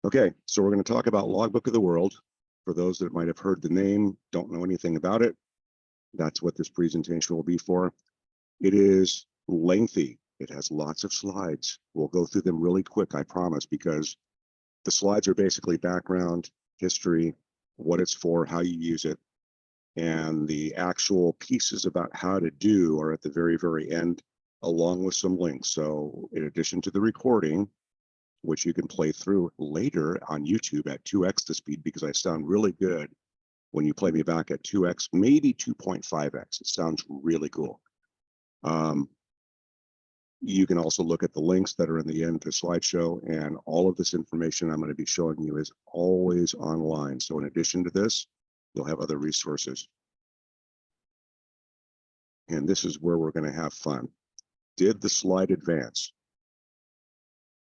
Okay, so we're going to talk about Logbook of the World. For those that might have heard the name, don't know anything about it, that's what this presentation will be for. It is lengthy. It has lots of slides. We'll go through them really quick, I promise, because the slides are basically background, history, what it's for, how you use it, and the actual pieces about how to do are at the very, very end, along with some links. So in addition to the recording, which you can play through later on YouTube at 2x the speed, because I sound really good when you play me back at 2x, maybe 2.5x. It sounds really cool. You can also look at the links that are in the end of the slideshow, and all of this information I'm going to be showing you is always online. So in addition to this, you'll have other resources. And this is where we're going to have fun. Did the slide advance?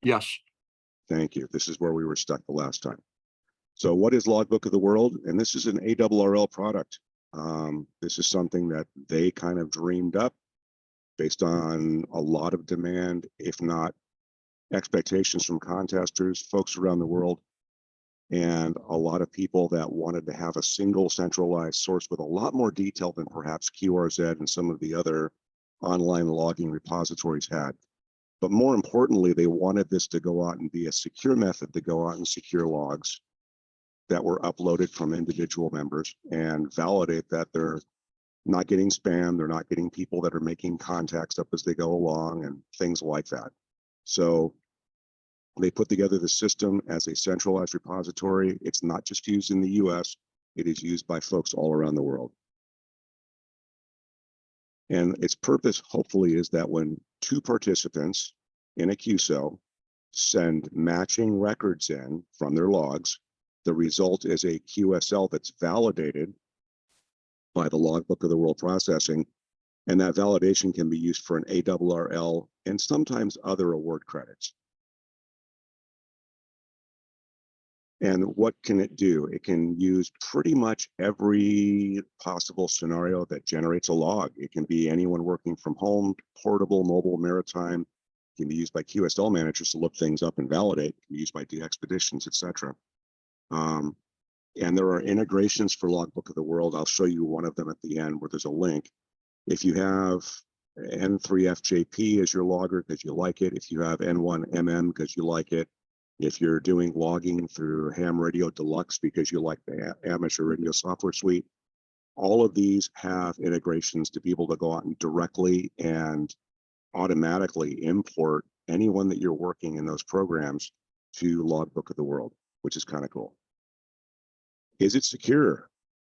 Yes. Thank you. This is where we were stuck the last time. So what is Logbook of the World? And this is an ARRL product. This is something that they kind of dreamed up based on a lot of demand, if not expectations from contesters, folks around the world, and a lot of people that wanted to have a single centralized source with a lot more detail than perhaps QRZ and some of the other online logging repositories had. But more importantly, they wanted this to go out and be a secure method to go out and secure logs that were uploaded from individual members and validate that they're not getting spam, they're not getting people that are making contacts up as they go along and things like that. So they put together the system as a centralized repository. It's not just used in the US, it is used by folks all around the world. And its purpose, hopefully, is that when two participants in a QSO send matching records in from their logs, the result is a QSL that's validated by the Logbook of the World processing, and that validation can be used for an ARRL and sometimes other award credits. And what can it do? It can use pretty much every possible scenario that generates a log. It can be anyone working from home, portable, mobile, maritime. It can be used by QSL managers to look things up and validate. It can be used by DXpeditions, etc. And there are integrations for Logbook of the World. I'll show you one of them at the end where there's a link. If you have N3FJP as your logger because you like it, if you have N1MM because you like it, if you're doing logging through Ham Radio Deluxe because you like the Amateur Radio software suite, all of these have integrations to be able to go out and directly and automatically import anyone that you're working in those programs to Logbook of the World, which is kind of cool. Is it secure?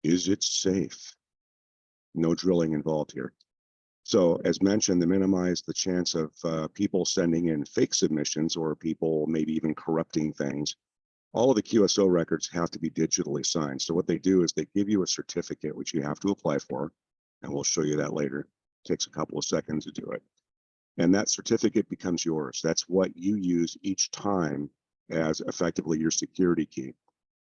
Is it safe? No drilling involved here. So as mentioned, to minimize the chance of people sending in fake submissions or people maybe even corrupting things, all of the QSO records have to be digitally signed. So what they do is they give you a certificate, which you have to apply for, and we'll show you that later. It takes a couple of seconds to do it. And that certificate becomes yours. That's what you use each time as effectively your security key.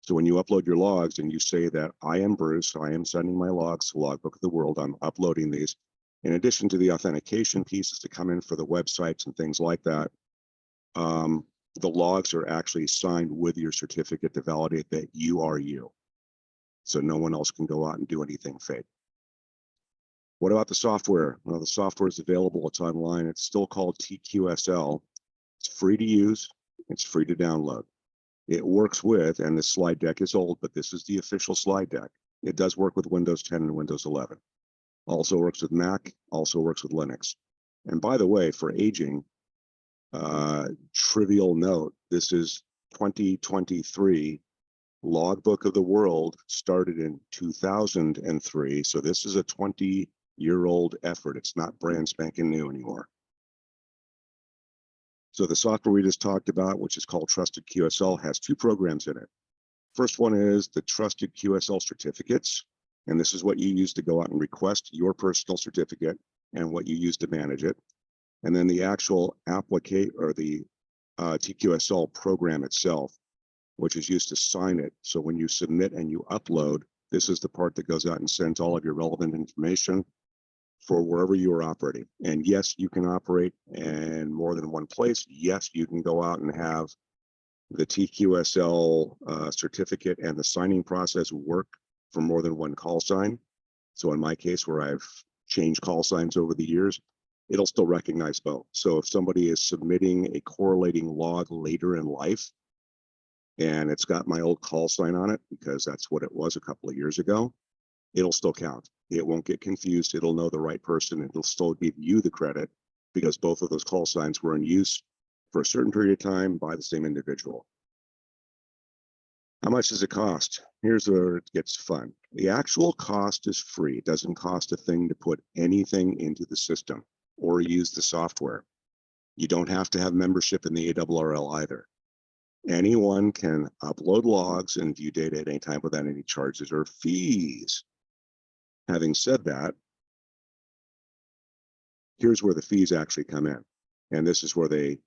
So when you upload your logs and you say that I am Bruce, I am sending my logs to Logbook of the World, I'm uploading these, in addition to the authentication pieces to come in for the websites and things like that, the logs are actually signed with your certificate to validate that you are you. So no one else can go out and do anything fake. What about the software? Well, the software is available, it's online, it's still called TQSL. It's free to use, it's free to download. It works with, and the slide deck is old, but this is the official slide deck. It does work with Windows 10 and Windows 11. Also works with Mac, also works with Linux. And by the way, for aging, trivial note, this is 2023. Logbook of the World started in 2003. So this is a 20-year-old effort. It's not brand spanking new anymore. So the software we just talked about, which is called Trusted QSL, has two programs in it. First one is the Trusted QSL certificates. And this is what you use to go out and request your personal certificate and what you use to manage it. And then the actual applicate or the TQSL program itself, which is used to sign it. So when you submit and you upload, this is the part that goes out and sends all of your relevant information for wherever you are operating. And yes, you can operate in more than one place. Yes, you can go out and have the TQSL certificate and the signing process work for more than one call sign. So in my case, where I've changed call signs over the years, it'll still recognize both. So if somebody is submitting a correlating log later in life, and it's got my old call sign on it, because that's what it was a couple of years ago, it'll still count. It won't get confused. It'll know the right person. It'll still give you the credit because both of those call signs were in use for a certain period of time by the same individual. How much does it cost? Here's where it gets fun. The actual cost is free. It doesn't cost a thing to put anything into the system or use the software. You don't have to have membership in the ARRL either. Anyone can upload logs and view data at any time without any charges or fees. Having said that, here's where the fees actually come in. And this is where they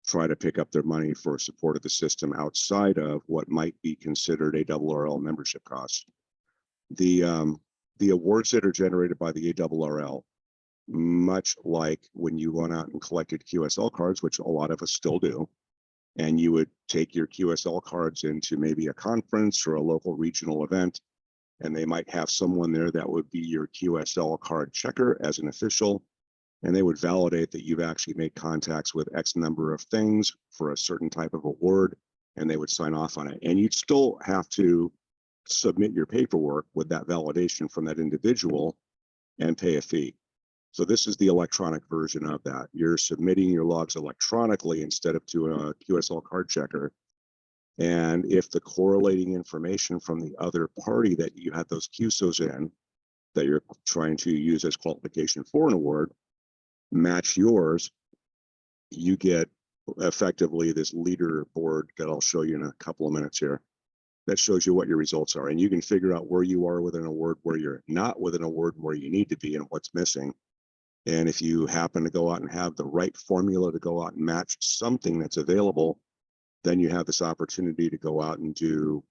try to pick up their money for support of the system outside of what might be considered ARRL membership costs. The awards that are generated by the ARRL, much like when you went out and collected QSL cards, which a lot of us still do, and you would take your QSL cards into maybe a conference or a local regional event, and they might have someone there that would be your QSL card checker as an official, and they would validate that you've actually made contacts with X number of things for a certain type of award, and they would sign off on it. And you'd still have to submit your paperwork with that validation from that individual and pay a fee. So this is the electronic version of that. You're submitting your logs electronically instead of to a QSL card checker. And if the correlating information from the other party that you had those QSOs in, that you're trying to use as qualification for an award, match yours, you get effectively this leaderboard that I'll show you in a couple of minutes here that shows you what your results are. And you can figure out where you are with an award, where you're not with an award, where you need to be and what's missing. And if you happen to go out and have the right formula to go out and match something that's available, then you have this opportunity to go out and do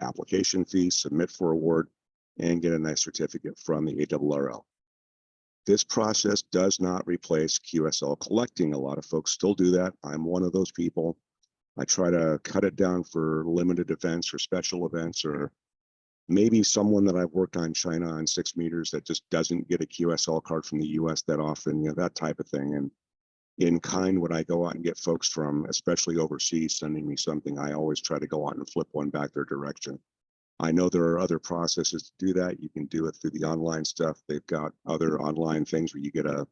application fees, submit for award, and get a nice certificate from the ARRL. This process does not replace QSL collecting. A lot of folks still do that. I'm one of those people. I try to cut it down for limited events or special events, or maybe someone that I've worked on China on 6 meters that just doesn't get a QSL card from the US that often, that type of thing. And in kind, when I go out and get folks from, especially overseas, sending me something, I always try to go out and flip one back their direction. I know there are other processes to do that. You can do it through the online stuff. They've got other online things where you get a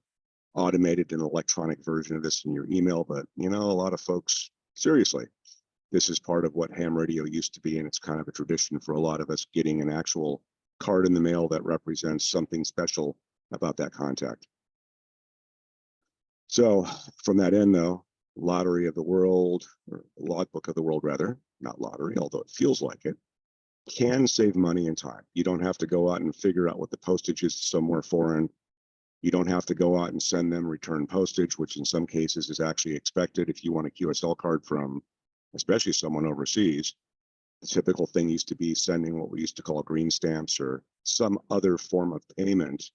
automated and electronic version of this in your email. But, a lot of folks, seriously, this is part of what ham radio used to be. And it's kind of a tradition for a lot of us getting an actual card in the mail that represents something special about that contact. So from that end, though, Lottery of the World, or Logbook of the World, rather, not lottery, although it feels like it, can save money and time. You don't have to go out and figure out what the postage is somewhere foreign. You don't have to go out and send them return postage, which in some cases is actually expected if you want a QSL card from, especially someone overseas. The typical thing used to be sending what we used to call green stamps or some other form of payment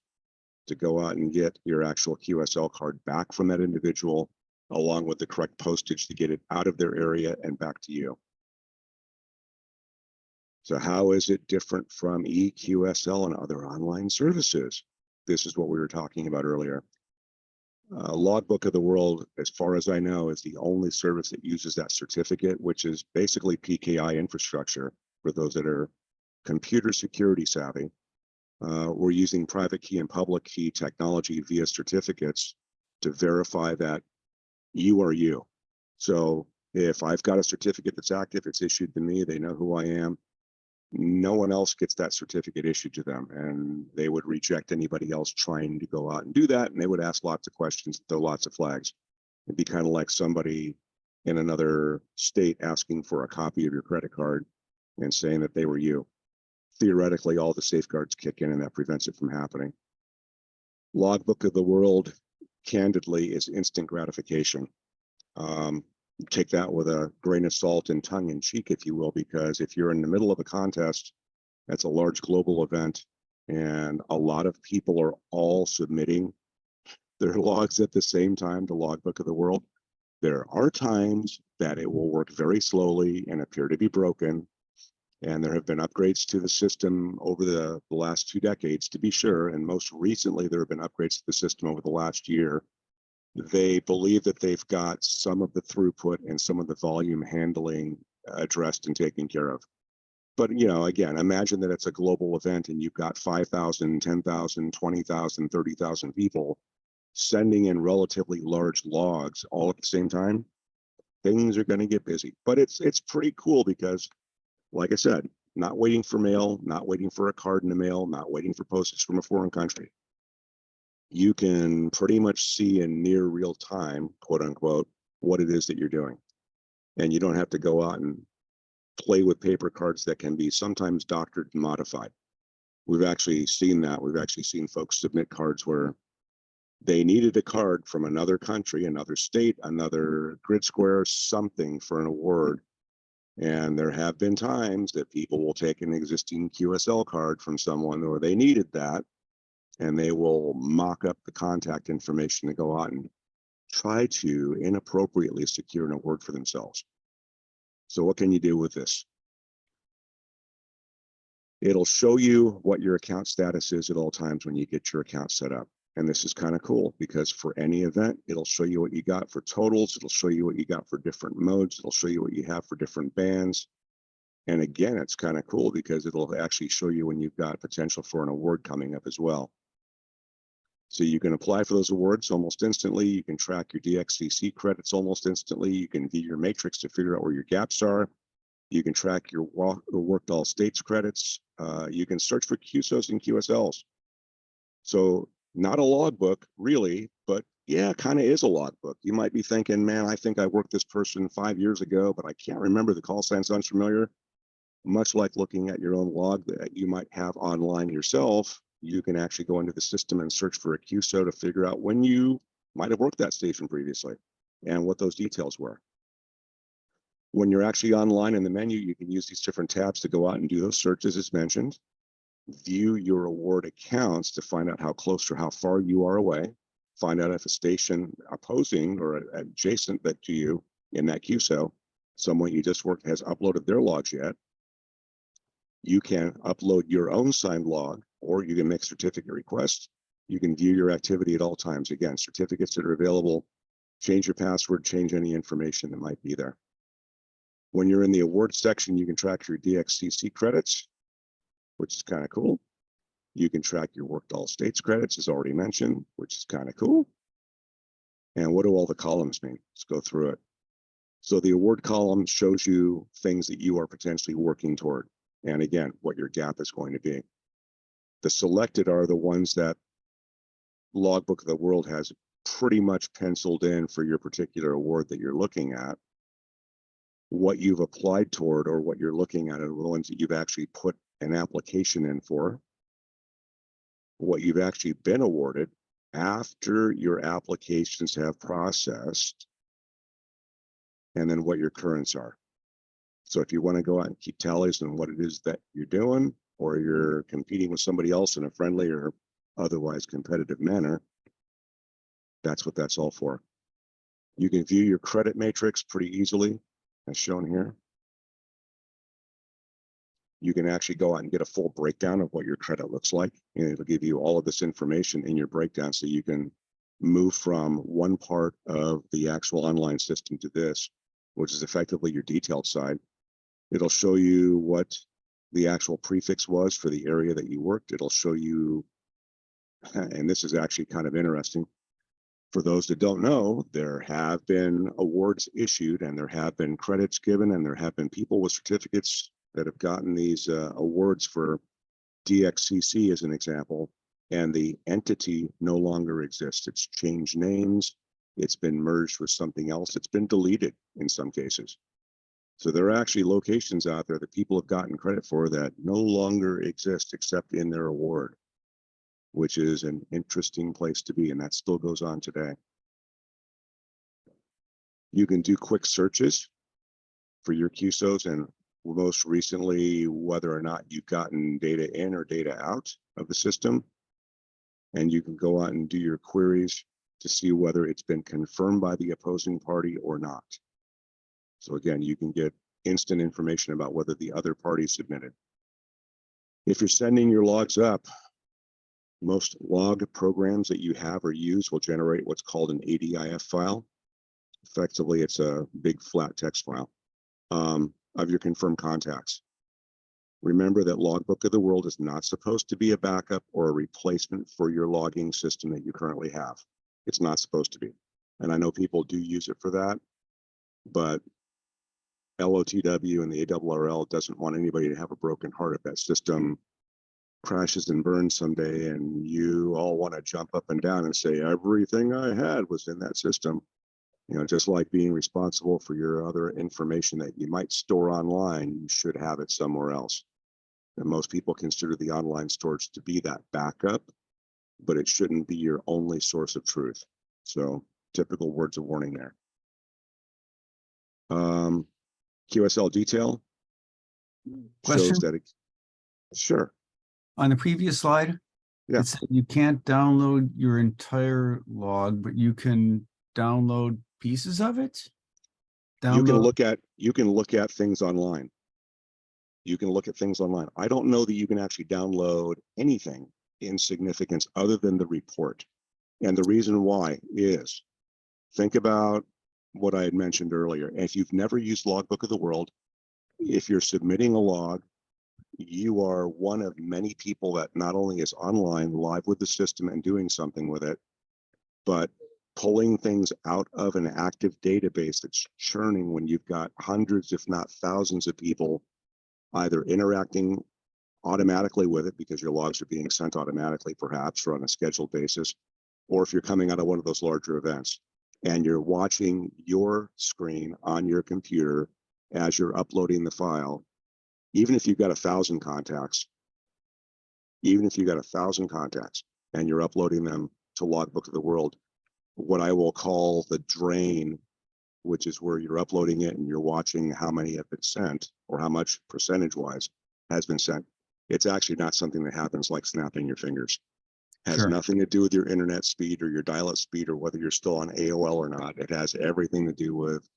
to go out and get your actual QSL card back from that individual, along with the correct postage to get it out of their area and back to you. So how is it different from eQSL and other online services? This is what we were talking about earlier. Logbook of the World, as far as I know, is the only service that uses that certificate, which is basically PKI infrastructure for those that are computer security savvy. We're using private key and public key technology via certificates to verify that you are you. So if I've got a certificate that's active, it's issued to me, they know who I am. No one else gets that certificate issued to them, and they would reject anybody else trying to go out and do that. And they would ask lots of questions, throw lots of flags. It'd be kind of like somebody in another state asking for a copy of your credit card and saying that they were you. Theoretically, all the safeguards kick in and that prevents it from happening. Logbook of the World, candidly, is instant gratification. Take that with a grain of salt and tongue in cheek, if you will, because if you're in the middle of a contest, that's a large global event, and a lot of people are all submitting their logs at the same time to Logbook of the World. There are times that it will work very slowly and appear to be broken. And there have been upgrades to the system over the last 2 decades, to be sure. And most recently, there have been upgrades to the system over the last year. They believe that they've got some of the throughput and some of the volume handling addressed and taken care of. But, again, imagine that it's a global event and you've got 5,000, 10,000, 20,000, 30,000 people sending in relatively large logs all at the same time. Things are going to get busy, but it's pretty cool because, like I said, not waiting for mail, not waiting for a card in the mail, not waiting for postage from a foreign country. You can pretty much see in near real time, quote unquote, what it is that you're doing. And you don't have to go out and play with paper cards that can be sometimes doctored and modified. We've actually seen that. We've actually seen folks submit cards where they needed a card from another country, another state, another grid square, something for an award. And there have been times that people will take an existing QSL card from someone or they needed that, and they will mock up the contact information to go out and try to inappropriately secure an award for themselves. So what can you do with this? It'll show you what your account status is at all times when you get your account set up. And this is kind of cool because for any event, it'll show you what you got for totals. It'll show you what you got for different modes. It'll show you what you have for different bands. And again, it's kind of cool because it'll actually show you when you've got potential for an award coming up as well. So you can apply for those awards almost instantly. You can track your DXCC credits almost instantly. You can view your matrix to figure out where your gaps are. You can track your worked all states credits. You can search for QSOs and QSLs. So not a logbook really, but yeah, kind of is a logbook. You might be thinking, man, I think I worked this person 5 years ago, but I can't remember. The call sign sounds familiar. Much like looking at your own log that you might have online yourself, you can actually go into the system and search for a QSO to figure out when you might have worked that station previously and what those details were. When you're actually online in the menu, you can use these different tabs to go out and do those searches as mentioned. View your award accounts to find out how close or how far you are away. Find out if a station opposing or adjacent to you in that QSO, someone you just worked has uploaded their logs yet. You can upload your own signed log, or you can make certificate requests. You can view your activity at all times. Again, certificates that are available, change your password, change any information that might be there. When you're in the awards section, you can track your DXCC credits, which is kind of cool. You can track your worked all states credits, as already mentioned, which is kind of cool. And what do all the columns mean? Let's go through it. So the award column shows you things that you are potentially working toward. And again, what your gap is going to be. The selected are the ones that Logbook of the World has pretty much penciled in for your particular award that you're looking at. What you've applied toward or what you're looking at are the ones that you've actually put an application in for. What you've actually been awarded after your applications have processed, and then what your currents are. So if you want to go out and keep tallies on what it is that you're doing, or you're competing with somebody else in a friendly or otherwise competitive manner, that's what that's all for. You can view your credit matrix pretty easily, as shown here. You can actually go out and get a full breakdown of what your credit looks like, and it'll give you all of this information in your breakdown so you can move from one part of the actual online system to this, which is effectively your detailed side. It'll show you what the actual prefix was for the area that you worked. It'll show you, and this is actually kind of interesting. For those that don't know, there have been awards issued and there have been credits given and there have been people with certificates that have gotten these awards for DXCC as an example, and the entity no longer exists. It's changed names. It's been merged with something else. It's been deleted in some cases. So there are actually locations out there that people have gotten credit for that no longer exist except in their award, which is an interesting place to be, and that still goes on today. You can do quick searches for your QSOs and most recently whether or not you've gotten data in or data out of the system. And you can go out and do your queries to see whether it's been confirmed by the opposing party or not. So again, you can get instant information about whether the other party submitted. If you're sending your logs up, most log programs that you have or use will generate what's called an ADIF file. Effectively, it's a big flat text file of your confirmed contacts. Remember that Logbook of the World is not supposed to be a backup or a replacement for your logging system that you currently have. It's not supposed to be. And I know people do use it for that, but LOTW and the ARRL doesn't want anybody to have a broken heart if that system crashes and burns someday and you all want to jump up and down and say everything I had was in that system. You know, just like being responsible for your other information that you might store online, you should have it somewhere else. And most people consider the online storage to be that backup, but it shouldn't be your only source of truth. So typical words of warning there. QSL detail Question? shows that it, sure. On the previous slide, Yeah. it said you can't download your entire log, but you can download pieces of it. You can look at things online. You can look at things online. I don't know that you can actually download anything in significance other than the report. And the reason why is, think about what I had mentioned earlier. If you've never used Logbook of the World, if you're submitting a log, you are one of many people that not only is online live with the system and doing something with it, but pulling things out of an active database that's churning when you've got hundreds, if not thousands of people either interacting automatically with it because your logs are being sent automatically, perhaps, or on a scheduled basis, or if you're coming out of one of those larger events and you're watching your screen on your computer as you're uploading the file, even if you've got 1,000 contacts, and you're uploading them to Logbook of the World, what I will call the drain, which is where you're uploading it and you're watching how many have been sent or how much percentage-wise has been sent. It's actually not something that happens like snapping your fingers. It has nothing to do with your internet speed or your dial-up speed or whether you're still on AOL or not. It has everything to do with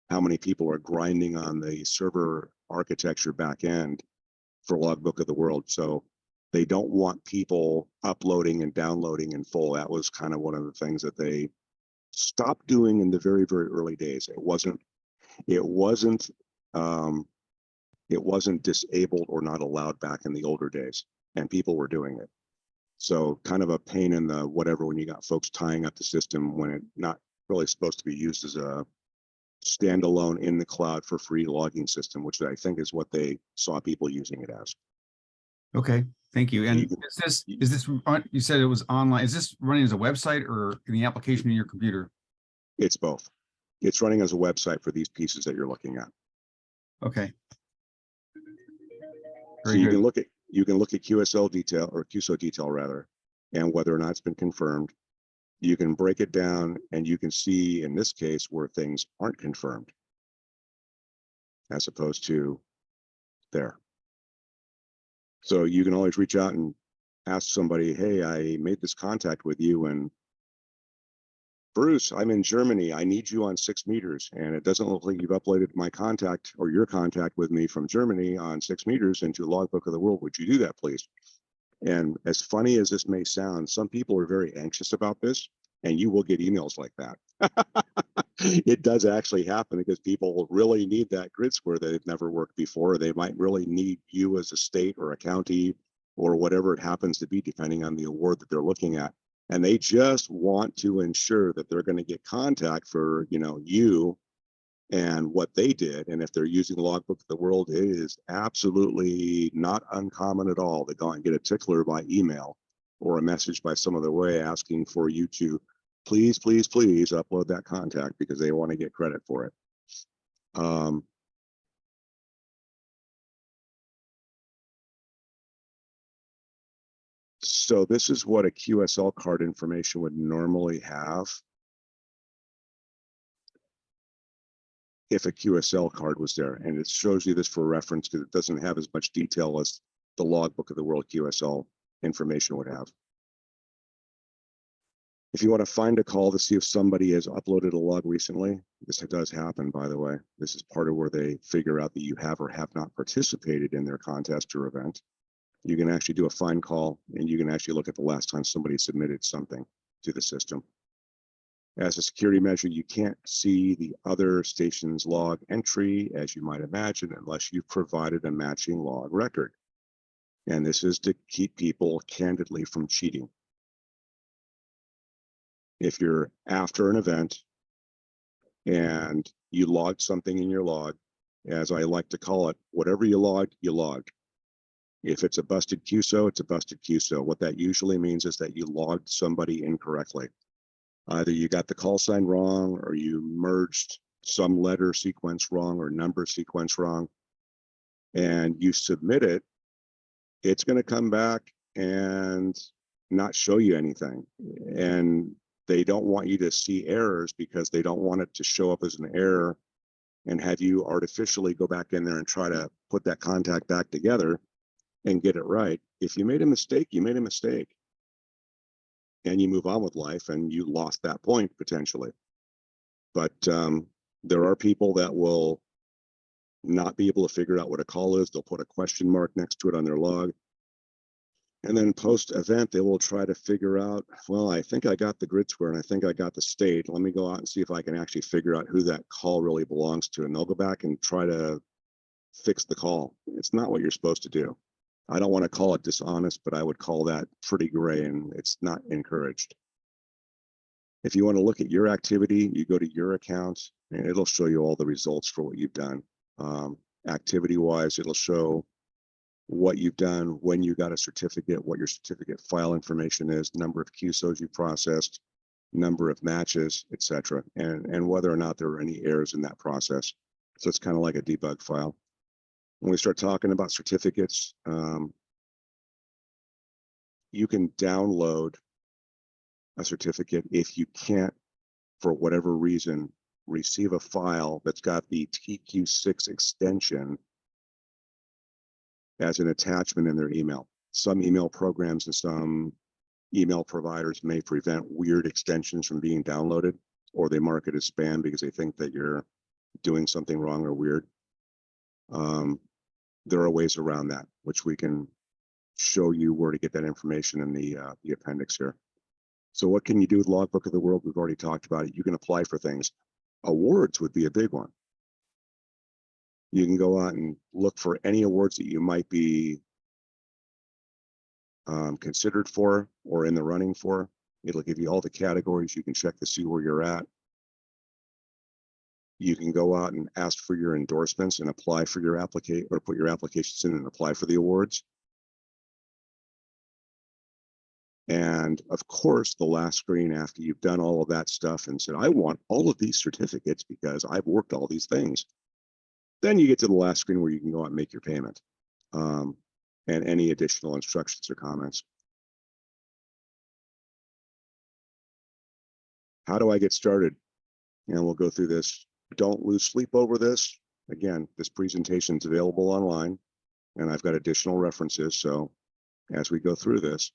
how many people are grinding on the server architecture back end for Logbook of the World. So they don't want people uploading and downloading in full. That was kind of one of the things that they stopped doing in the very, very early days. It wasn't disabled or not allowed back in the older days, and people were doing it. So kind of a pain in the whatever when you got folks tying up the system when it's not really supposed to be used as a standalone in the cloud for free logging system, which I think is what they saw people using it as. Okay, thank you. And So is this you said it was online? Is this running as a website or in the application in your computer? It's both. It's running as a website for these pieces that you're looking at. Okay. So you can look at QSL detail or QSO detail rather, and whether or not it's been confirmed. You can break it down and you can see in this case where things aren't confirmed as opposed to there. So you can always reach out and ask somebody, hey, I made this contact with you and Bruce, I'm in Germany. I need you on 6 meters. And it doesn't look like you've uploaded my contact or your contact with me from Germany on 6 meters into Logbook of the World. Would you do that, please? And as funny as this may sound, some people are very anxious about this, and you will get emails like that. It does actually happen because people really need that grid square that they've never worked before. They might really need you as a state or a county or whatever it happens to be, depending on the award that they're looking at. And they just want to ensure that they're going to get contact for, you and what they did. And if they're using Logbook of the World, it is absolutely not uncommon at all to go and get a tickler by email or a message by some other way asking for you to please, please, please upload that contact because they want to get credit for it. So this is what a QSL card information would normally have if a QSL card was there. And it shows you this for reference because it doesn't have as much detail as the Logbook of the World QSL information would have. If you want to find a call to see if somebody has uploaded a log recently, this does happen, by the way. This is part of where they figure out that you have or have not participated in their contest or event. You can actually do a find call, and you can actually look at the last time somebody submitted something to the system. As a security measure, you can't see the other station's log entry, as you might imagine, unless you've provided a matching log record. And this is to keep people candidly from cheating. If you're after an event and you logged something in your log, as I like to call it, whatever you logged, you logged. If it's a busted QSO, it's a busted QSO. What that usually means is that you logged somebody incorrectly. Either you got the call sign wrong, or you merged some letter sequence wrong or number sequence wrong, and you submit it, it's going to come back and not show you anything. And they don't want you to see errors because they don't want it to show up as an error and have you artificially go back in there and try to put that contact back together and get it right. If you made a mistake, you made a mistake. And you move on with life, and you lost that point potentially. But there are people that will not be able to figure out what a call is. They'll put a question mark next to it on their log. And then post-event, they will try to figure out, well, I think I got the grid square and I think I got the state. Let me go out and see if I can actually figure out who that call really belongs to. And they'll go back and try to fix the call. It's not what you're supposed to do. I don't want to call it dishonest, but I would call that pretty gray, and it's not encouraged. If you want to look at your activity, you go to your account and it'll show you all the results for what you've done. Activity-wise, it'll show what you've done, when you got a certificate, what your certificate file information is, number of QSOs you processed, number of matches, etc., and whether or not there were any errors in that process. So it's kind of like a debug file. When we start talking about certificates, you can download a certificate if you can't, for whatever reason, receive a file that's got the TQ6 extension as an attachment in their email. Some email programs and some email providers may prevent weird extensions from being downloaded, or they mark it as spam because they think that you're doing something wrong or weird. There are ways around that, which we can show you where to get that information in the appendix here. So what can you do with Logbook of the World? We've already talked about it. You can apply for things. Awards would be a big one. You can go out and look for any awards that you might be considered for or in the running for. It'll give you all the categories. You can check to see where you're at. You can go out and ask for your endorsements and apply for your application, or put your applications in and apply for the awards. And of course, the last screen after you've done all of that stuff and said, I want all of these certificates because I've worked all these things. Then you get to the last screen where you can go out and make your payment, and any additional instructions or comments. How do I get started? And we'll go through this. Don't lose sleep over this. Again, this presentation is available online, and I've got additional references. So as we go through this,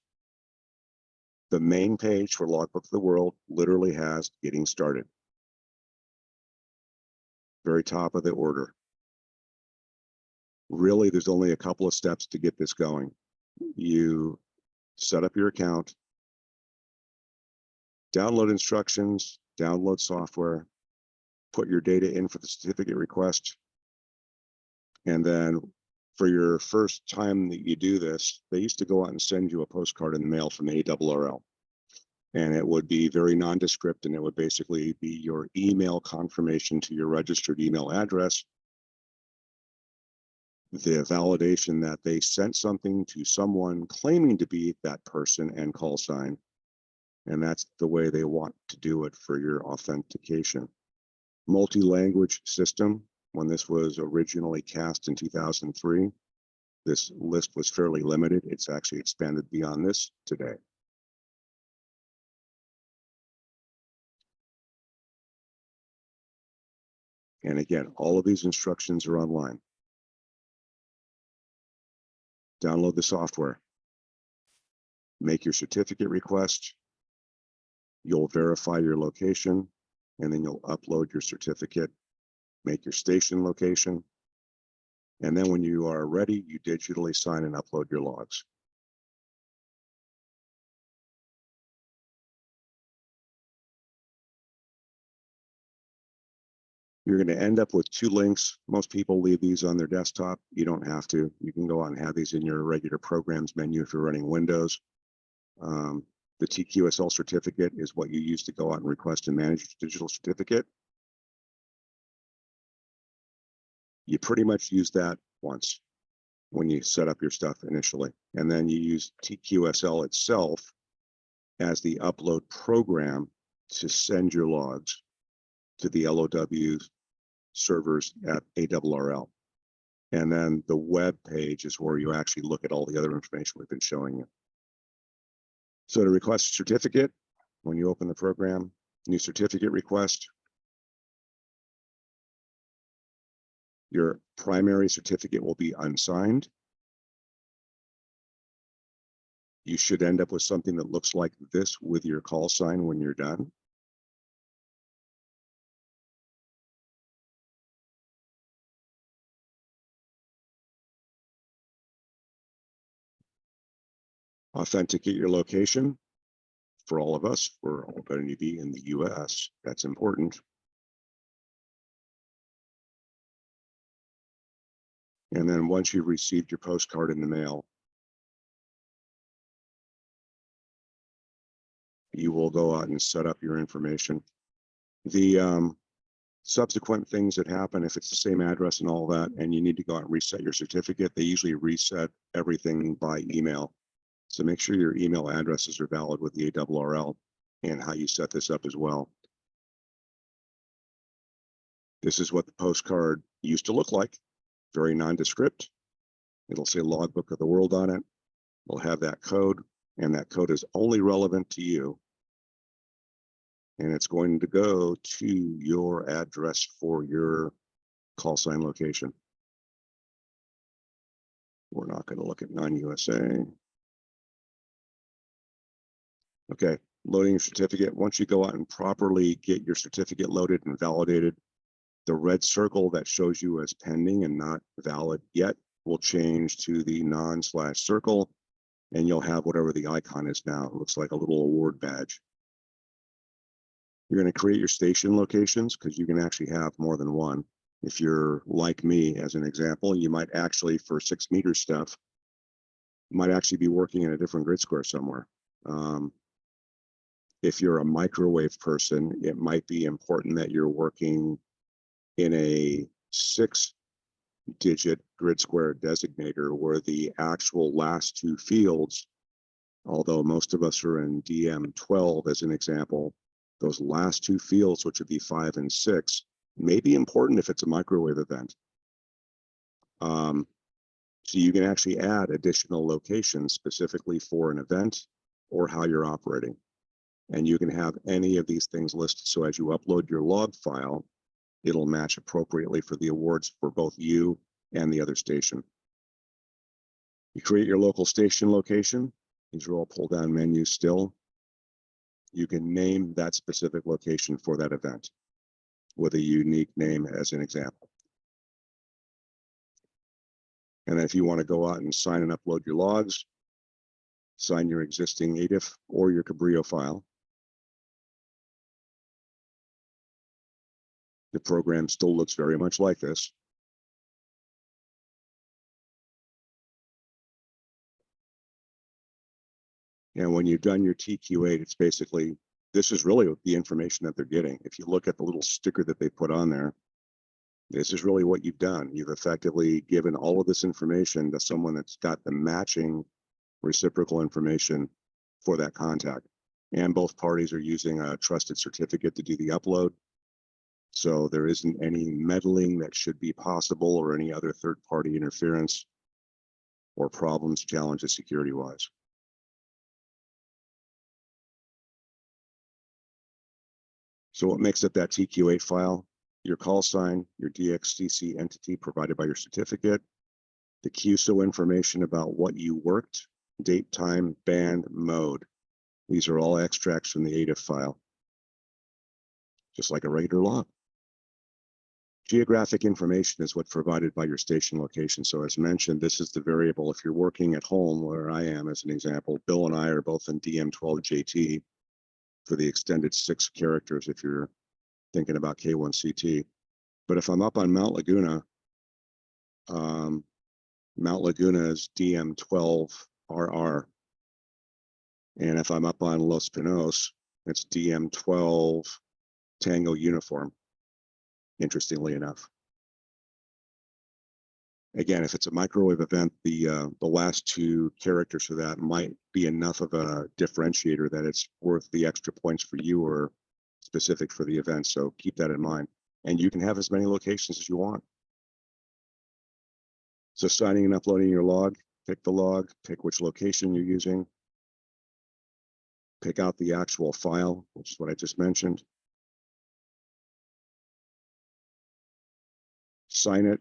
the main page for Logbook of the World literally has getting started. Very top of the order. Really, there's only a couple of steps to get this going. You set up your account, download instructions, download software, put your data in for the certificate request, and then for your first time that you do this, they used to go out and send you a postcard in the mail from the ARRL. And it would be very nondescript, and it would basically be your email confirmation to your registered email address, the validation that they sent something to someone claiming to be that person and call sign. And that's the way they want to do it for your authentication. Multi-language system. When this was originally cast in 2003, this list was fairly limited. It's actually expanded beyond this today. And again, all of these instructions are online. Download the software. Make your certificate request. You'll verify your location, and then you'll upload your certificate, make your station location. And then when you are ready, you digitally sign and upload your logs. You're going to end up with 2 links. Most people leave these on their desktop. You don't have to. You can go out and have these in your regular programs menu if you're running Windows. The TQSL certificate is what you use to go out and request and manage your digital certificate. You pretty much use that once when you set up your stuff initially. And then you use TQSL itself as the upload program to send your logs to the LOW servers at ARRL. And then the web page is where you actually look at all the other information we've been showing you. So to request a certificate, when you open the program, new certificate request, your primary certificate will be unsigned. You should end up with something that looks like this with your call sign when you're done. Authenticate your location. For all of us, we're all going to be in the US. That's important. And then once you've received your postcard in the mail, you will go out and set up your information. The subsequent things that happen, if it's the same address and all that, and you need to go out and reset your certificate, they usually reset everything by email. So make sure your email addresses are valid with the ARRL and how you set this up as well. This is what the postcard used to look like, very nondescript. It'll say Logbook of the World on it. We'll have that code, and that code is only relevant to you. And it's going to go to your address for your call sign location. We're not going to look at non-USA. Okay, loading your certificate. Once you go out and properly get your certificate loaded and validated, the red circle that shows you as pending and not valid yet will change to the non/circle, and you'll have whatever the icon is now. It looks like a little award badge. You're going to create your station locations because you can actually have more than one. If you're like me, as an example, you might actually, for 6 meter stuff, might actually be working in a different grid square somewhere. If you're a microwave person, it might be important that you're working in a 6-digit grid square designator where the actual last 2 fields, although most of us are in DM12 as an example, those last 2 fields, which would be 5 and 6, may be important if it's a microwave event. So you can actually add additional locations specifically for an event or how you're operating. And you can have any of these things listed. So as you upload your log file, it'll match appropriately for the awards for both you and the other station. You create your local station location. These are all pull-down menus still. You can name that specific location for that event with a unique name as an example. And then if you want to go out and sign and upload your logs, sign your existing ADIF or your Cabrillo file. The program still looks very much like this. And when you've done your TQ8, it's basically, this is really the information that they're getting. If you look at the little sticker that they put on there, this is really what you've done. You've effectively given all of this information to someone that's got the matching reciprocal information for that contact. And both parties are using a trusted certificate to do the upload. So there isn't any meddling that should be possible or any other third-party interference or problems, challenges security-wise. So what makes up that TQ8 file? Your call sign, your DXCC entity provided by your certificate, the QSO information about what you worked, date, time, band, mode. These are all extracts from the ADIF file, just like a regular log. Geographic information is what's provided by your station location. So as mentioned, this is the variable. If you're working at home, where I am as an example, Bill and I are both in DM12JT for the extended 6 characters if you're thinking about K1CT. But if I'm up on Mount Laguna is DM12RR. And if I'm up on Los Pinos, it's DM12 Tango Uniform, interestingly enough. Again, if it's a microwave event, the last 2 characters for that might be enough of a differentiator that it's worth the extra points for you or specific for the event. So keep that in mind. And you can have as many locations as you want. So signing and uploading your log, pick the log, pick which location you're using, pick out the actual file, which is what I just mentioned. Sign it.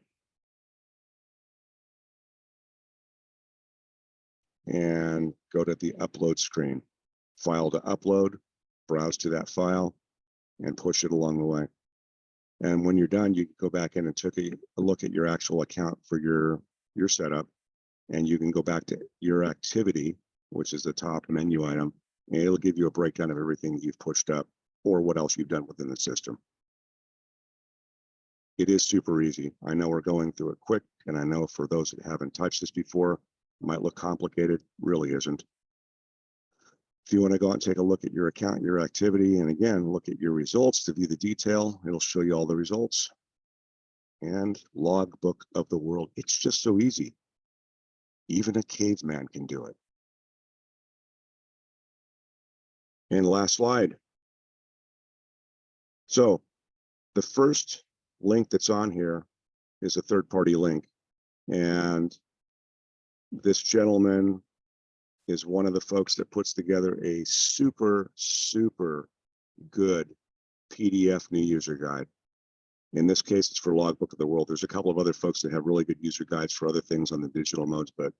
And go to the upload screen. File to upload, browse to that file, and push it along the way. And when you're done, you can go back in and take a look at your actual account for your setup, and you can go back to your activity, which is the top menu item, and it'll give you a breakdown of everything you've pushed up or what else you've done within the system. It is super easy. I know we're going through it quick, and I know for those that haven't touched this before, it might look complicated, really isn't. If you want to go out and take a look at your account, your activity, and again, look at your results to view the detail, it'll show you all the results. And Logbook of the World. It's just so easy. Even a caveman can do it. And last slide. So the first link that's on here is a third-party link. And this gentleman is one of the folks that puts together a super, super good PDF new user guide. In this case, it's for Logbook of the World. There's a couple of other folks that have really good user guides for other things on the digital modes, but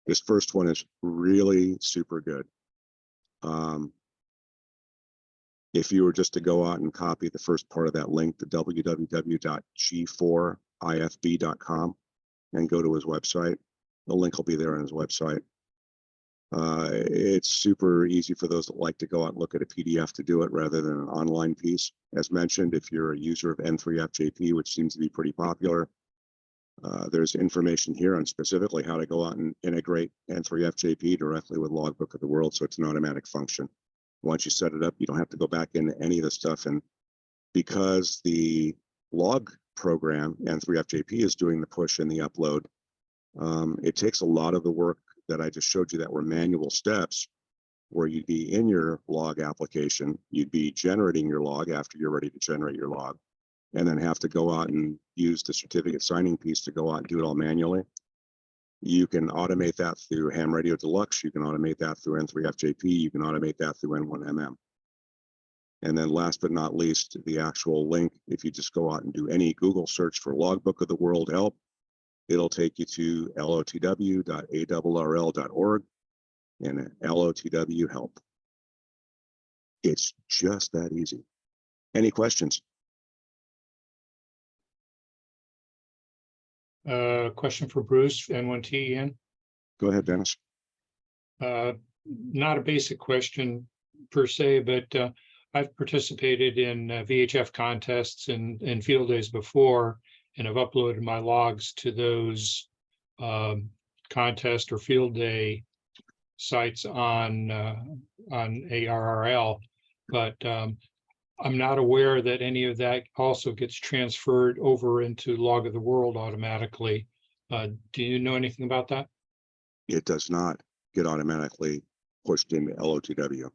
this first one is really super good. If you were just to go out and copy the first part of that link, the www.g4ifb.com, and go to his website, the link will be there on his website. It's super easy for those that like to go out and look at a PDF to do it rather than an online piece. As mentioned, if you're a user of N3FJP, which seems to be pretty popular, there's information here on specifically how to go out and integrate N3FJP directly with Logbook of the World, so it's an automatic function. Once you set it up, you don't have to go back into any of the stuff. And because the log program, N3FJP, is doing the push and the upload, it takes a lot of the work that I just showed you that were manual steps, where you'd be in your log application, you'd be generating your log after you're ready to generate your log, and then have to go out and use the certificate signing piece to go out and do it all manually. You can automate that through Ham Radio Deluxe. You can automate that through N3FJP. You can automate that through N1MM. And then last but not least, the actual link, if you just go out and do any Google search for Logbook of the World help, it'll take you to LOTW.ARRL.org and LOTW help. It's just that easy. Any questions? Question for Bruce, N1T Ian. Go ahead, Dennis. Not a basic question per se, but I've participated in VHF contests and field days before, and I've uploaded my logs to those contest or field day sites on ARRL, but I'm not aware that any of that also gets transferred over into Log of the World automatically. Do you know anything about that? It does not get automatically pushed into LOTW.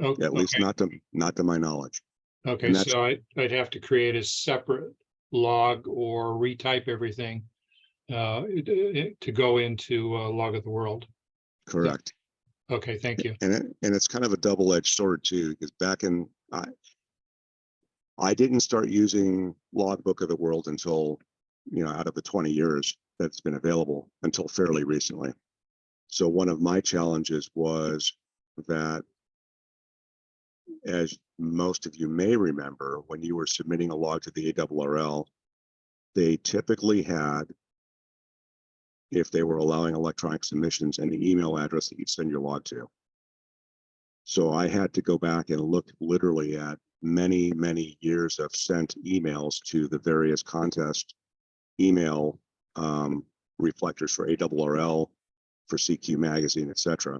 Oh, At least not to my knowledge. Okay, so I'd have to create a separate log or retype everything to go into Log of the World. Correct. Okay, thank you. And it's kind of a double-edged sword too, because back in I didn't start using Logbook of the World until, out of the 20 years that's been available, until fairly recently. So one of my challenges was that, as most of you may remember, when you were submitting a log to the ARRL, they typically had, if they were allowing electronic submissions, an email address that you'd send your log to. So I had to go back and look literally at many, many years of sent emails to the various contest email reflectors for ARRL, for CQ Magazine, etc.,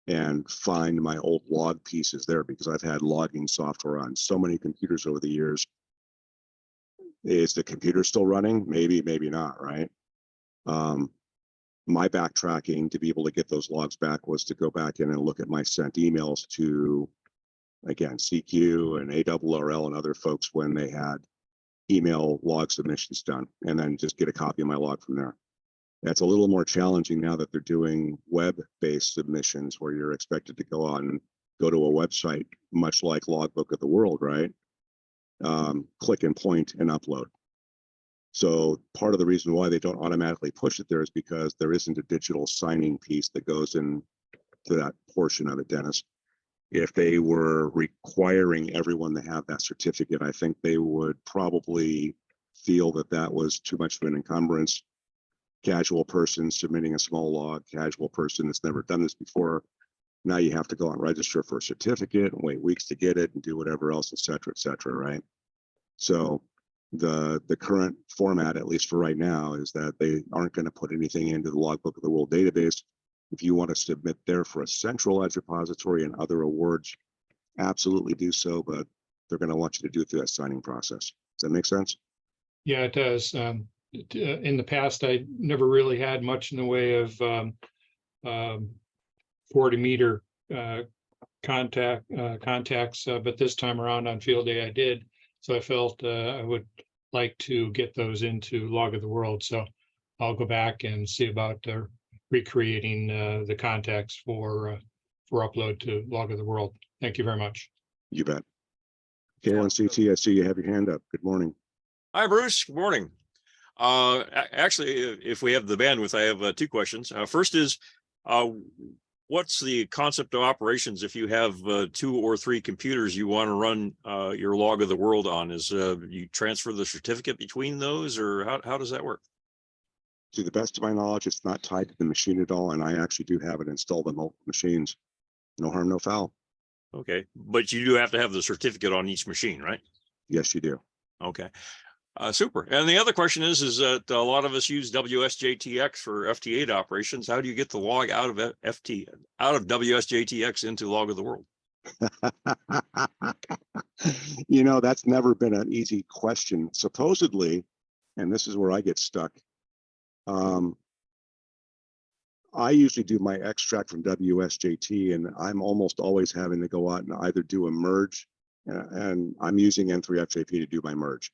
and find my old log pieces there, because I've had logging software on so many computers over the years. Is the computer still running? Maybe, maybe not, right? My backtracking to be able to get those logs back was to go back in and look at my sent emails to, again, CQ and ARRL and other folks when they had email log submissions done, and then just get a copy of my log from there. That's a little more challenging now that they're doing web-based submissions, where you're expected to go on and go to a website, much like Logbook of the World, right? Click and point and upload. So part of the reason why they don't automatically push it there is because there isn't a digital signing piece that goes into that portion of it, Dennis. If they were requiring everyone to have that certificate, I think they would probably feel that that was too much of an encumbrance. Casual person submitting a small log, casual person that's never done this before. Now you have to go and register for a certificate and wait weeks to get it and do whatever else, et cetera, right? So the current format, at least for right now, is that they aren't going to put anything into the Logbook of the World database. If you want to submit there for a centralized repository and other awards, absolutely do so, but they're going to want you to do it through that signing process. Does that make sense? Yeah, it does. In the past, I never really had much in the way of 40-meter contacts, but this time around on field day I did. So I felt I would like to get those into Log of the World. So I'll go back and see about recreating the contacts for upload to Log of the World. Thank you very much. You bet. K1CT, I see you have your hand up. Good morning. Hi, Bruce. Good morning. Actually, if we have the bandwidth, I have two questions. First is, what's the concept of operations if you have 2 or 3 computers you want to run your Log of the World on? Is you transfer the certificate between those, or how does that work? To the best of my knowledge, it's not tied to the machine at all, and I actually do have it installed on multiple machines. No harm, no foul. Okay, but you do have to have the certificate on each machine, right? Yes, you do. Okay. Super. And the other question is that a lot of us use WSJTX for FT8 operations. How do you get the log out of WSJTX into Log of the World? You know, that's never been an easy question. Supposedly, and this is where I get stuck. I usually do my extract from WSJT, and I'm almost always having to go out and either do a merge, and I'm using N3FJP to do my merge.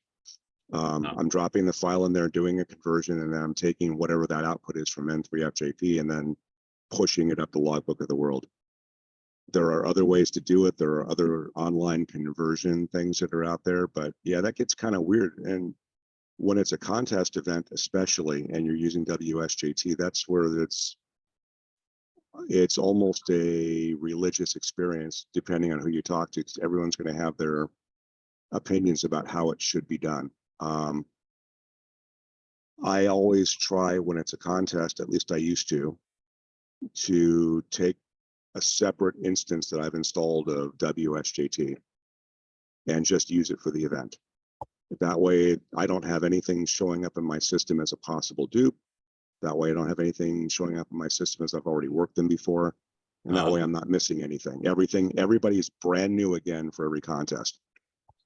I'm dropping the file in there, doing a conversion, and then I'm taking whatever that output is from N3FJP and then pushing it up the Logbook of the World. There are other ways to do it. There are other online conversion things that are out there, but yeah, that gets kind of weird. And when it's a contest event, especially, and you're using WSJT, that's where it's almost a religious experience, depending on who you talk to, because everyone's going to have their opinions about how it should be done. I always try, when it's a contest, at least I used to take a separate instance that I've installed of WSJT and just use it for the event. That way, I don't have anything showing up in my system as a possible dupe. That way, I don't have anything showing up in my system as I've already worked them before. And that way, I'm not missing anything. Everybody's brand new again for every contest.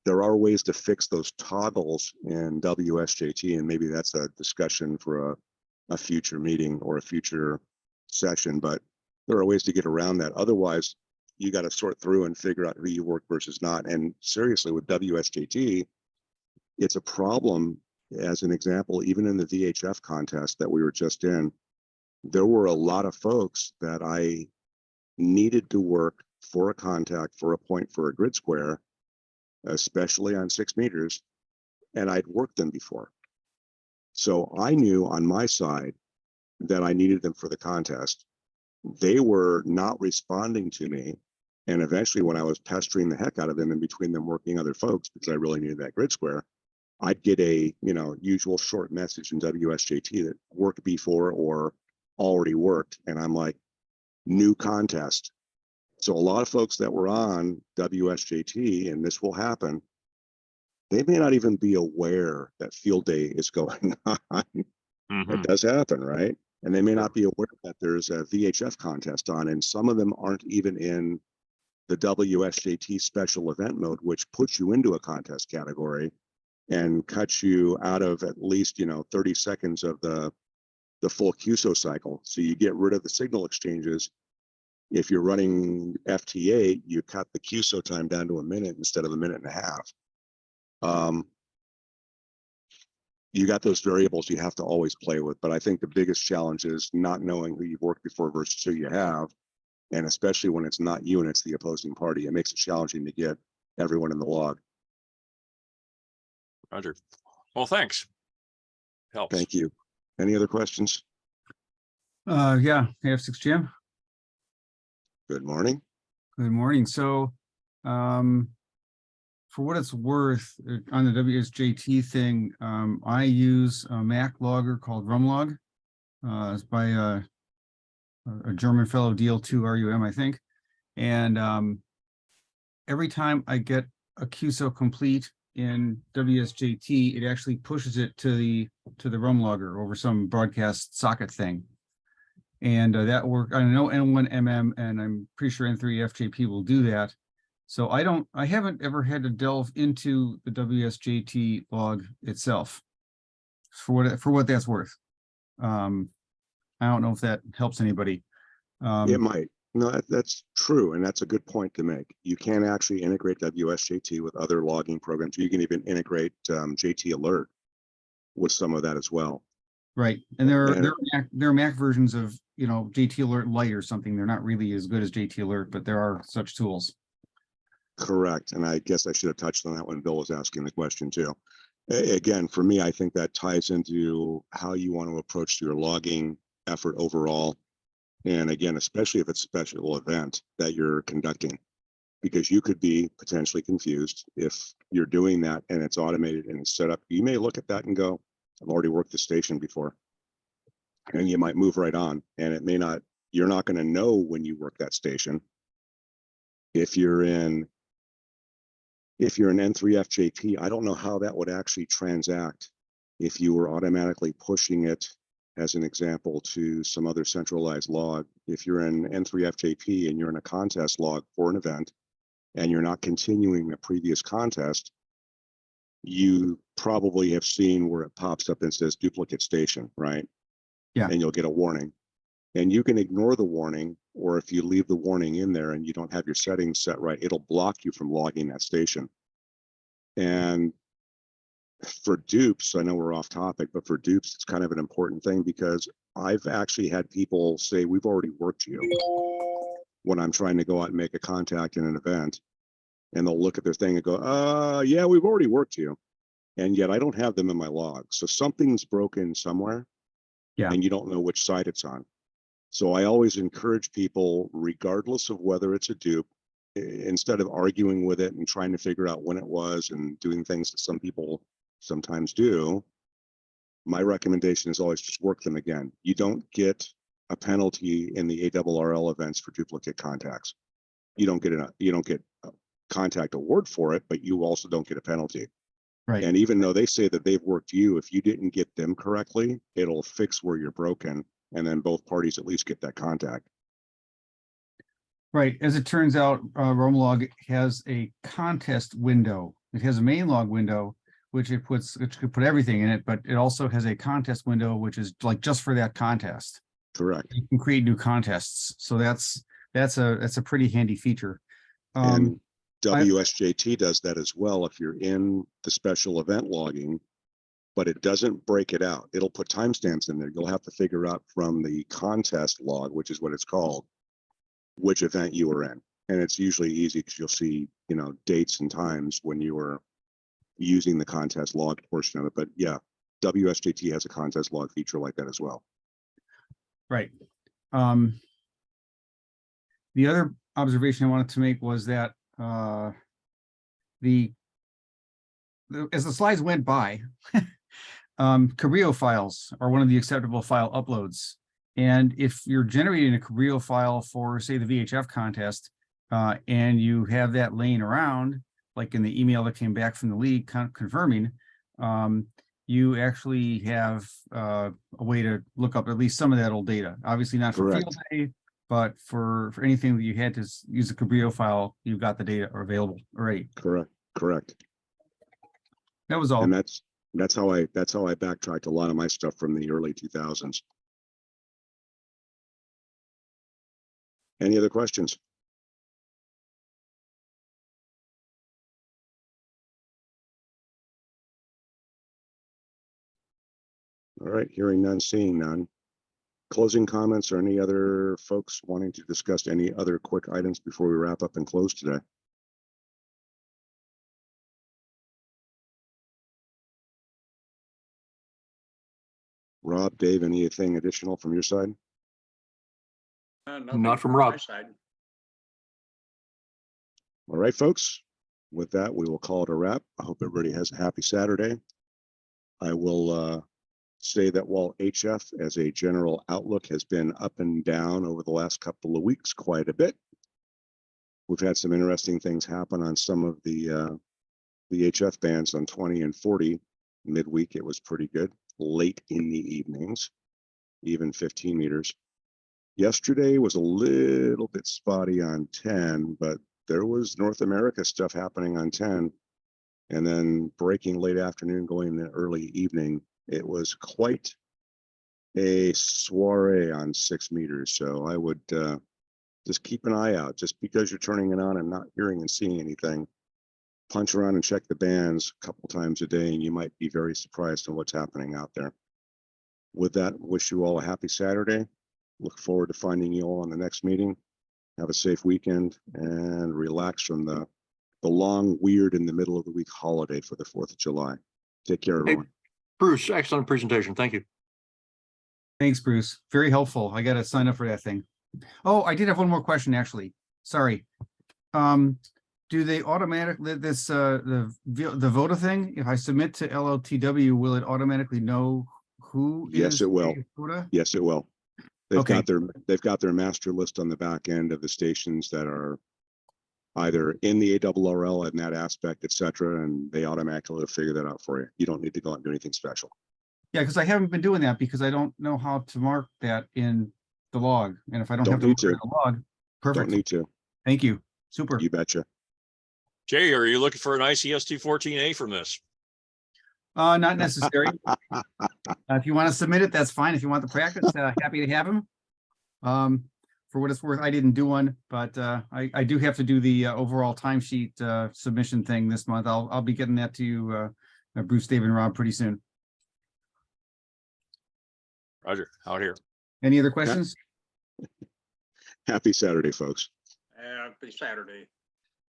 There are ways to fix those toggles in WSJT, and maybe that's a discussion for a future meeting or a future session, but there are ways to get around that. Otherwise, you got to sort through and figure out who you work versus not. And seriously, with WSJT, it's a problem. As an example, even in the VHF contest that we were just in, there were a lot of folks that I needed to work for a contact, for a point, for a grid square, especially on 6 meters, and I'd worked them before. So I knew on my side that I needed them for the contest. they were not responding to me. And eventually when I was pestering the heck out of them in between them working other folks, because I really needed that grid square, I'd get a, usual short message in WSJT that worked before or already worked. And I'm like, new contest. So a lot of folks that were on WSJT, and this will happen, they may not even be aware that field day is going on. It does happen, right? And they may not be aware that there's a VHF contest on, and some of them aren't even in the WSJT special event mode, which puts you into a contest category and cuts you out of at least 30 seconds of the full QSO cycle. So you get rid of the signal exchanges. If you're running FT8, you cut the QSO time down to a minute instead of a minute and a half. You got those variables you have to always play with, but I think the biggest challenge is not knowing who you've worked before versus who you have. And especially when it's not you and it's the opposing party, it makes it challenging to get everyone in the log. Roger. Well, thanks. Helps. Thank you. Any other questions? Yeah, AF6 Jim. Good morning. Good morning. So, for what it's worth, on the WSJT thing, I use a Mac logger called Rumlog. It's by a German fellow, DL2RUM, I think. And every time I get a QSO complete in WSJT, it actually pushes it to the Rumlogger over some broadcast socket thing. And that work, I know N1MM, and I'm pretty sure N3FJP will do that. So I haven't ever had to delve into the WSJT log itself for what that's worth. I don't know if that helps anybody. It might. No, that's true. And that's a good point to make. You can actually integrate WSJT with other logging programs. You can even integrate JT Alert with some of that as well. Right. And there are Mac versions of, JT Alert Lite or something. They're not really as good as JT Alert, but there are such tools. Correct. And I guess I should have touched on that when Bill was asking the question too. Again, for me, I think that ties into how you want to approach your logging effort overall. And again, especially if it's a special event that you're conducting, because you could be potentially confused if you're doing that and it's automated and it's set up. You may look at that and go, I've already worked the station before. And you might move right on, and it may not, you're not going to know when you work that station. If you're in N3FJP, I don't know how that would actually transact if you were automatically pushing it, as an example, to some other centralized log. If you're in N3FJP and you're in a contest log for an event and you're not continuing the previous contest, you probably have seen where it pops up and says duplicate station, right? Yeah. And you'll get a warning. And you can ignore the warning, or if you leave the warning in there and you don't have your settings set right, it'll block you from logging that station. And for dupes, I know we're off topic, but for dupes, it's kind of an important thing, because I've actually had people say, we've already worked you, when I'm trying to go out and make a contact in an event. And they'll look at their thing and go, yeah, we've already worked you. And yet I don't have them in my log. So something's broken somewhere. Yeah. And you don't know which side it's on. So I always encourage people, regardless of whether it's a dupe, instead of arguing with it and trying to figure out when it was and doing things that some people sometimes do, my recommendation is always just work them again. You don't get a penalty in the ARRL events for duplicate contacts. You don't get a contact award for it, but you also don't get a penalty. Right. And even though they say that they've worked you, if you didn't get them correctly, it'll fix where you're broken, and then both parties at least get that contact. Right. As it turns out, Rumlog has a contest window. It has a main log window, which could put everything in it, but it also has a contest window, which is like just for that contest. Correct. You can create new contests. So that's a pretty handy feature. And WSJT does that as well. If you're in the special event logging, but it doesn't break it out, it'll put timestamps in there. You'll have to figure out from the contest log, which is what it's called, which event you were in. And it's usually easy because you'll see, dates and times when you were using the contest log portion of it. But yeah, WSJT has a contest log feature like that as well. Right. The other observation I wanted to make was that as the slides went by, Cabrillo files are one of the acceptable file uploads. And if you're generating a Cabrillo file for, say, the VHF contest, and you have that laying around, like in the email that came back from the league confirming, you actually have a way to look up at least some of that old data. Obviously not for field day, but for anything that you had to use a Cabrillo file, you've got the data available already. Correct. That was all. And that's how I backtracked a lot of my stuff from the early 2000s. Any other questions? All right, hearing none, seeing none. Closing comments or any other folks wanting to discuss any other quick items before we wrap up and close today? Rob, Dave, anything additional from your side? Not from Rob. All right, folks. With that, we will call it a wrap. I hope everybody has a happy Saturday. I will say that while HF as a general outlook has been up and down over the last couple of weeks quite a bit, we've had some interesting things happen on some of the HF bands on 20 and 40. Midweek, it was pretty good. Late in the evenings, even 15 meters. Yesterday was a little bit spotty on 10, but there was North America stuff happening on 10. And then breaking late afternoon, going in the early evening, it was quite a soiree on 6 meters. So I would just keep an eye out. Just because you're turning it on and not hearing and seeing anything, punch around and check the bands a couple times a day, and you might be very surprised on what's happening out there. With that, wish you all a happy Saturday. Look forward to finding you all on the next meeting. Have a safe weekend and relax from the long, weird in the middle of the week holiday for the 4th of July. Take care, everyone. Bruce, excellent presentation. Thank you. Thanks, Bruce. Very helpful. I got to sign up for that thing. Oh, I did have one more question, actually. Sorry. Do they automatically the VOTA thing? If I submit to LOTW, will it automatically know who Yes, is it will. VOTA? Yes, it will. They've Okay. got their master list on the back end of the stations that are either in the ARRL in that aspect, etc., and they automatically figure that out for you. You don't need to go out and do anything special. Yeah, because I haven't been doing that because I don't know how to mark that in the log. And if I don't have to mark it in the log, perfect. Don't need to. Thank you. Super. You betcha. Jay, are you looking for an ICS 214A from this? Not necessary. If you want to submit it, that's fine. If you want the practice, happy to have him. For what it's worth, I didn't do one, but I do have to do the overall timesheet submission thing this month. I'll be getting that to you, Bruce, Dave, and Rob pretty soon. Roger, out here. Any other questions? Happy Saturday, folks. Happy Saturday.